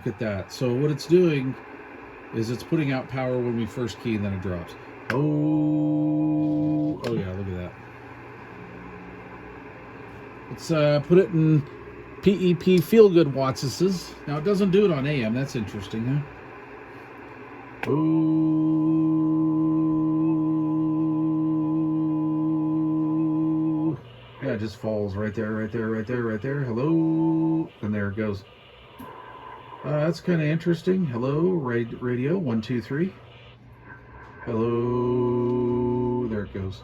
look at that. So what it's doing is it's putting out power when we first key and then it drops. Oh yeah, look at that. Let's put it in PEP feel-good wattses. Now it doesn't do it on AM. That's interesting, huh? Oh, yeah, it just falls right there, right there, right there, right there. Hello, and there it goes. That's kind of interesting. Hello, radio 1 2 3. Hello, there it goes.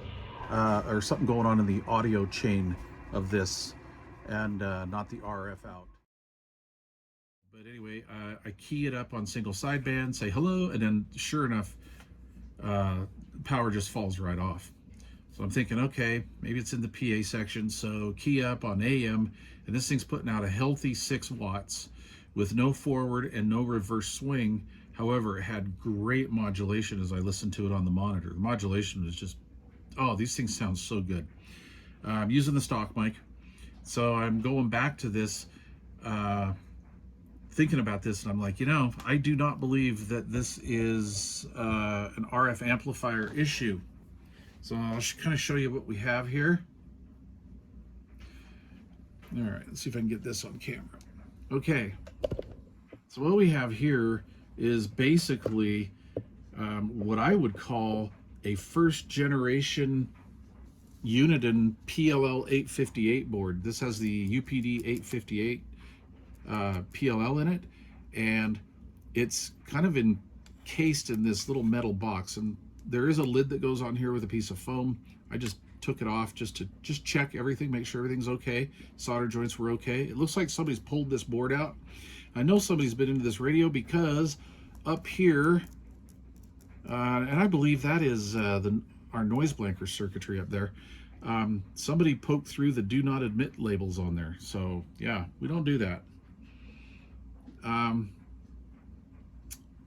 There's something going on in the audio chain of this, and not the RF out. But anyway, I key it up on single sideband, say hello, and then sure enough, power just falls right off. So I'm thinking, okay, maybe it's in the PA section. So key up on AM, and this thing's putting out a healthy 6 watts with no forward and no reverse swing. However, it had great modulation as I listened to it on the monitor. The modulation was just, oh, these things sound so good. I'm using the stock mic. So I'm going back to this, thinking about this, and I'm like, you know, I do not believe that this is an RF amplifier issue. So I'll kind of show you what we have here. All right, let's see if I can get this on camera. Okay, so what we have here is basically what I would call a first generation Uniden PLL 858 board. This has the UPD 858 PLL in it, and it's kind of encased in this little metal box, and there is a lid that goes on here with a piece of foam. I just took it off just to check everything, make sure everything's okay. Solder joints were okay. It looks like somebody's pulled this board out. I know somebody's been into this radio because up here, and I believe that is our noise blanker circuitry up there. Somebody poked through the do not admit labels on there. So yeah, we don't do that.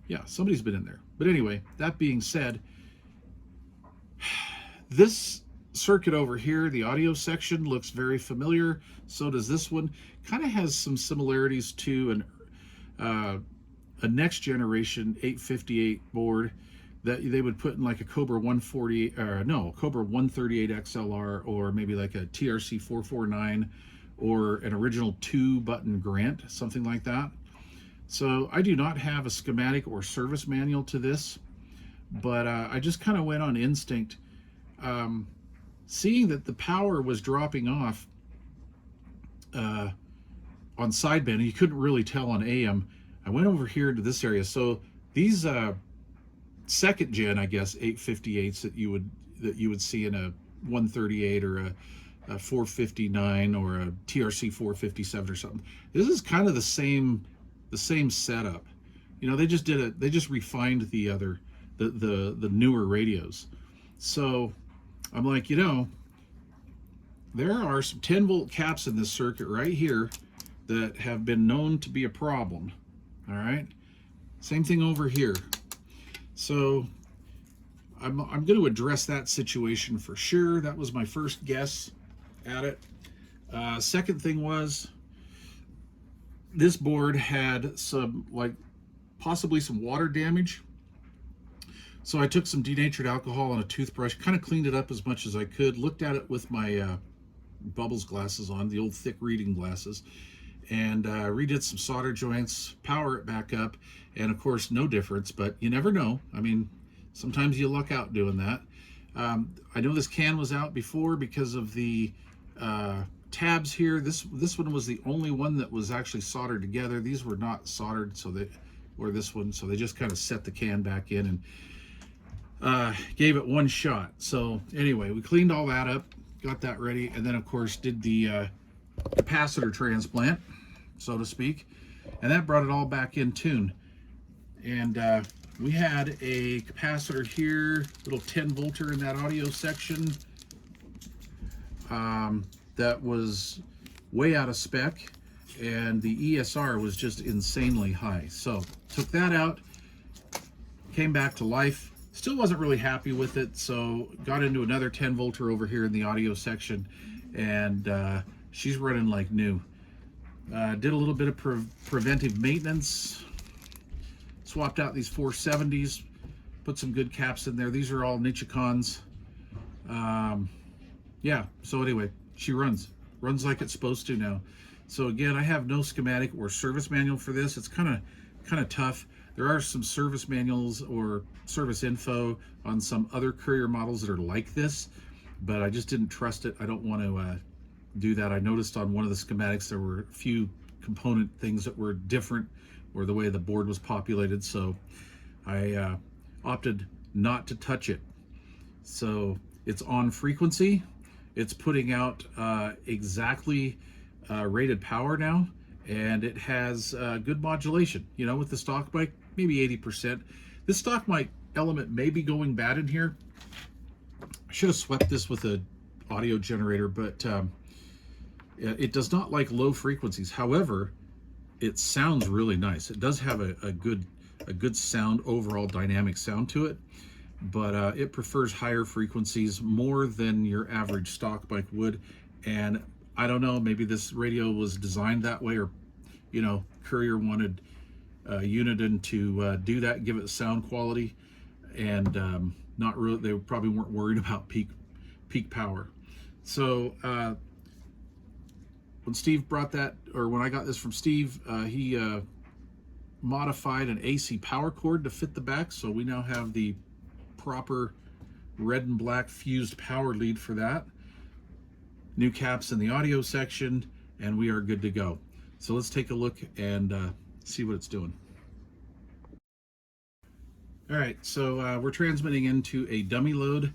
Yeah, somebody's been in there. But anyway, that being said, this circuit over here, the audio section, looks very familiar. So does this one. Kind of has some similarities to a next generation 858 board that they would put in like a Cobra 140, Cobra 138 XLR, or maybe like a TRC 449, or an original 2-button Grant, something like that. So I do not have a schematic or service manual to this, but I just kind of went on instinct. Seeing that the power was dropping off on sideband, and you couldn't really tell on AM, I went over here to this area. So these second gen, I guess, 858s that you would see in a 138 or a 459 or a TRC 457 or something. This is kind of the same setup. You know, they just refined the newer radios. So I'm like, you know, there are some 10-volt caps in this circuit right here that have been known to be a problem. All right, same thing over here. So I'm going to address that situation for sure. That was my first guess at it. Second thing was, this board had some, like, possibly some water damage. So I took some denatured alcohol and a toothbrush, kind of cleaned it up as much as I could, looked at it with my bubbles glasses on, the old thick reading glasses, and redid some solder joints, power it back up, and of course no difference, but you never know. I mean, sometimes you luck out doing that. I know this can was out before because of the tabs here. This one was the only one that was actually soldered together. These were not soldered, so they, or this one, so they just kind of set the can back in and gave it one shot. So anyway, we cleaned all that up, got that ready, and then of course did the capacitor transplant, so to speak, and that brought it all back in tune. And we had a capacitor here, little 10-volter in that audio section, that was way out of spec, and the ESR was just insanely high. So took that out, came back to life. Still wasn't really happy with it, so got into another 10-volter over here in the audio section, and she's running like new. Did a little bit of preventive maintenance. Swapped out these 470s. Put some good caps in there. These are all Nichicons. Yeah, so anyway, she runs like it's supposed to now. So again, I have no schematic or service manual for this. It's kind of tough. There are some service manuals or service info on some other Courier models that are like this, but I just didn't trust it. I don't want to do that. I noticed on one of the schematics there were a few component things that were different, or the way the board was populated, so I opted not to touch it. So it's on frequency. It's putting out exactly rated power now, and it has good modulation. You know, with the stock mic, maybe 80%. This stock mic element may be going bad in here. I should have swept this with an audio generator, but it does not like low frequencies. However, it sounds really nice. It does have a good sound, overall dynamic sound to it, but it prefers higher frequencies more than your average stock mic would. And I don't know, maybe this radio was designed that way, or you know, Courier wanted Uniden to do that, give it sound quality, and not really. They probably weren't worried about peak power. So when Steve brought that, or when I got this from Steve, he modified an AC power cord to fit the back, so we now have the proper red and black fused power lead for that. New caps in the audio section, and we are good to go. So let's take a look and see what it's doing. All right, so we're transmitting into a dummy load,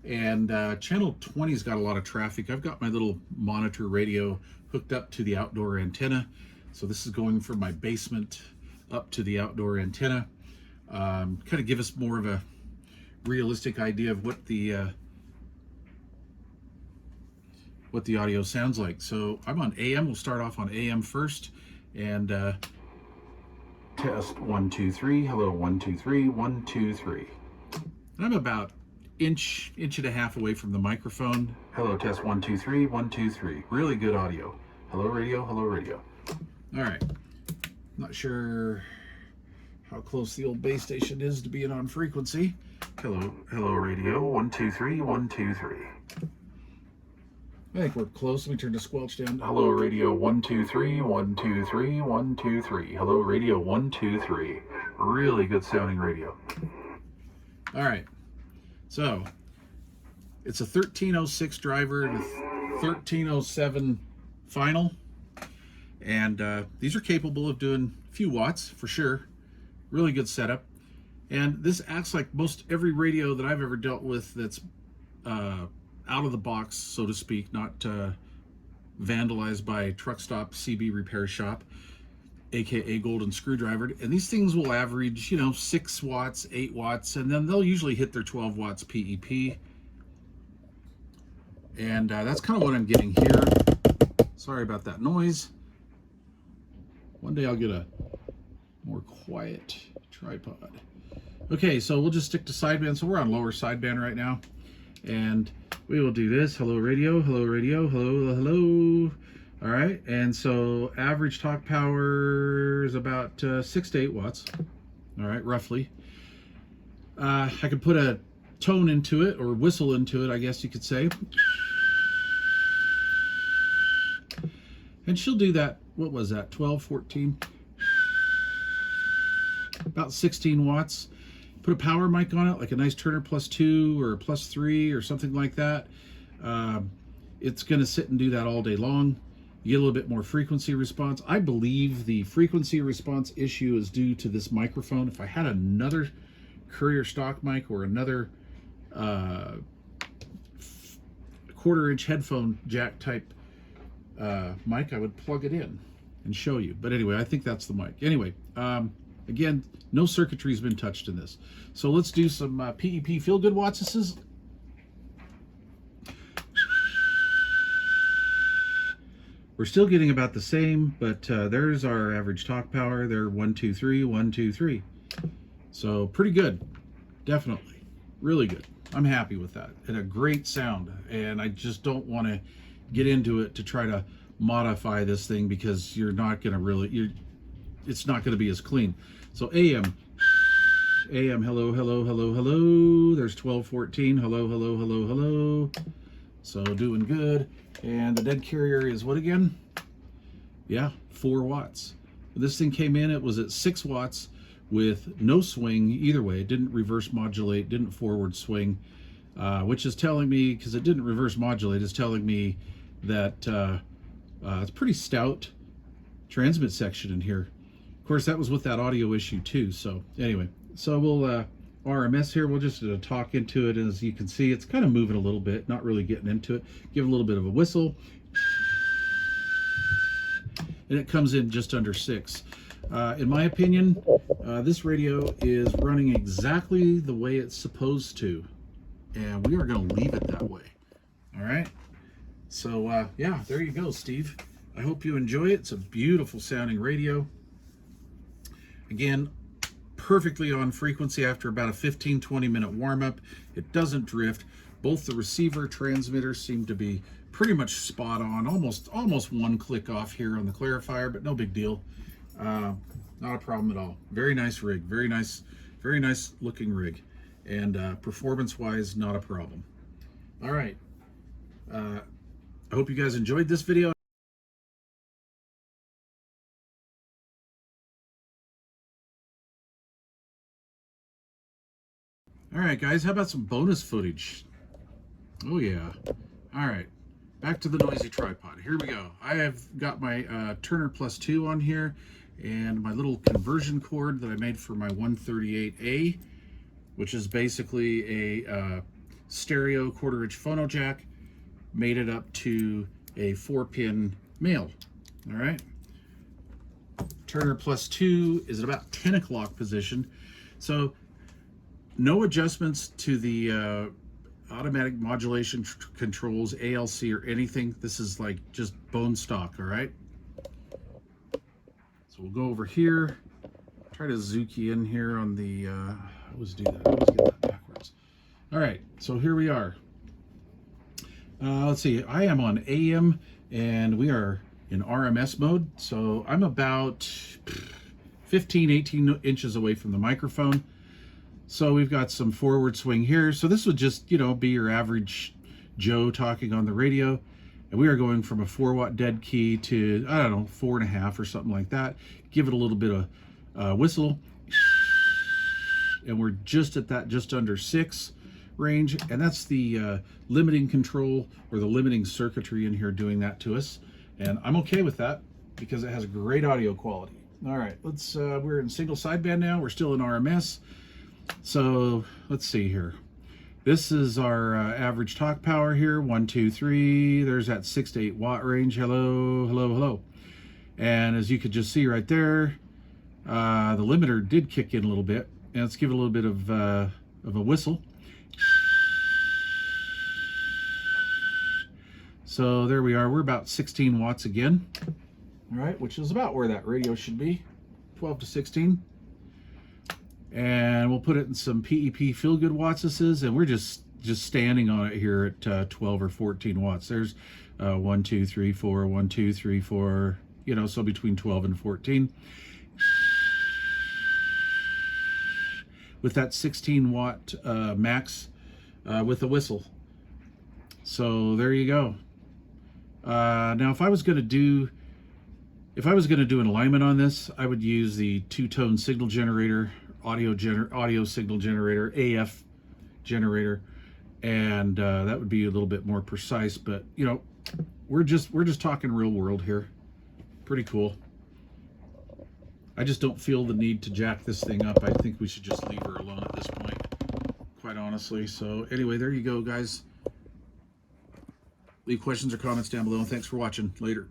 and channel 20's got a lot of traffic. I've got my little monitor radio hooked up to the outdoor antenna. So this is going from my basement up to the outdoor antenna. Kind of give us more of a realistic idea of what the audio sounds like. So I'm on AM. We'll start off on AM first, and test 1 2 3. Hello, 1 2 3 1 2 3. And I'm about inch and a half away from the microphone. Hello, test 1 2 3 1 2 3. Really good audio. Hello radio. Hello radio. All right. Not sure how close the old base station is to being on frequency. Hello radio. 1 2 3 1 2 3. I think we're close. Let me turn the squelch down. Hello radio. 1 2 3 1 2 3 1 2 3. Hello radio. 1 2 3. Really good sounding radio. All right. So it's a 1306 driver and a 1307 final, and these are capable of doing a few watts for sure. Really good setup, and this acts like most every radio that I've ever dealt with that's out of the box, so to speak, not vandalized by truck stop CB repair shop, aka golden screwdriver. And these things will average, you know, 6 watts, 8 watts, and then they'll usually hit their 12 watts PEP. And that's kind of what I'm getting here. Sorry about that noise. One day I'll get a more quiet tripod. Okay, so we'll just stick to sideband. So we're on lower sideband right now, and we will do this. Hello radio, hello radio, hello, hello. All right, and so average talk power is about 6 to 8 watts. All right, roughly. I could put a tone into it, or whistle into it, I guess you could say. And she'll do that, what was that, 12, 14? About 16 watts. Put a power mic on it, like a nice Turner +2 or +3 or something like that. It's gonna sit and do that all day long. You get a little bit more frequency response. I believe the frequency response issue is due to this microphone. If I had another Courier stock mic or another 1/4-inch headphone jack type mic, I would plug it in and show you. But anyway, I think that's the mic. Anyway, again, no circuitry has been touched in this. So let's do some PEP feel-good watts. This is we're still getting about the same, but there's our average talk power. They're 1 2 3 1 2 3. So pretty good, definitely, really good. I'm happy with that, and a great sound. And I just don't want to get into it to try to modify this thing because you're not going to really, it's not going to be as clean. So AM, hello, hello, hello, hello. There's 1214, hello, hello, hello, hello. So doing good. And the dead carrier is what again? Yeah, 4 watts. When this thing came in, it was at 6 watts with no swing either way. It didn't reverse modulate, didn't forward swing, which is telling me, because it didn't reverse modulate, is telling me that it's pretty stout transmit section in here. Of course, that was with that audio issue too. So anyway, so we'll RMS here. We'll just talk into it. As you can see, it's kind of moving a little bit, not really getting into it. Give it a little bit of a whistle. And it comes in just under 6. In my opinion, this radio is running exactly the way it's supposed to. And we are going to leave it that way. All right. So, yeah, there you go, Steve. I hope you enjoy it. It's a beautiful sounding radio. Again, perfectly on frequency after about a 15-20 minute warm-up. It doesn't drift. Both the receiver transmitters seem to be pretty much spot on, almost 1 click off here on the clarifier, but no big deal. Not a problem at all. Very nice rig, very nice looking rig, and performance-wise, not a problem. All right. I hope you guys enjoyed this video. All right, guys, how about some bonus footage? Oh, yeah. All right, back to the noisy tripod. Here we go. I have got my Turner Plus 2 on here and my little conversion cord that I made for my 138A, which is basically a stereo 1/4-inch phono jack, made it up to a 4-pin male. All right. Turner Plus 2 is at about 10 o'clock position. So no adjustments to the automatic modulation controls, ALC or anything. This is like just bone stock, all right? So we'll go over here, try to Zuki in here on the, I always do that, I always get that backwards. All right, so here we are. Let's see, I am on AM and we are in RMS mode. So I'm about 15, 18 inches away from the microphone. So we've got some forward swing here. So this would just, be your average Joe talking on the radio. And we are going from a 4-watt dead key to, I don't know, 4.5 or something like that. Give it a little bit of whistle. And we're just at that just under 6 range. And that's the limiting control or the limiting circuitry in here doing that to us. And I'm okay with that because it has great audio quality. All right, we're in single sideband now. We're still in RMS. So let's see here. This is our average talk power here. 1, 2, 3. There's that 6 to 8 watt range. Hello, hello, hello. And as you could just see right there, the limiter did kick in a little bit. And let's give it a little bit of a whistle. So there we are. We're about 16 watts again. All right, which is about where that radio should be, 12 to 16. And we'll put it in some PEP Feel Good watts this is, and we're just standing on it here at 12 or 14 watts. There's 1, 2, 3, 4, 1, 2, 3, 4, so between 12 and 14. With that 16 watt max with a whistle. So there you go. Now if I was going to do an alignment on this, I would use the 2-tone signal generator, audio signal generator, AF generator, and that would be a little bit more precise. But we're just talking real world here. Pretty cool. I just don't feel the need to jack this thing up. I think we should just leave her alone at this point, quite honestly. So anyway, there you go, guys. Leave questions or comments down below, and thanks for watching. Later.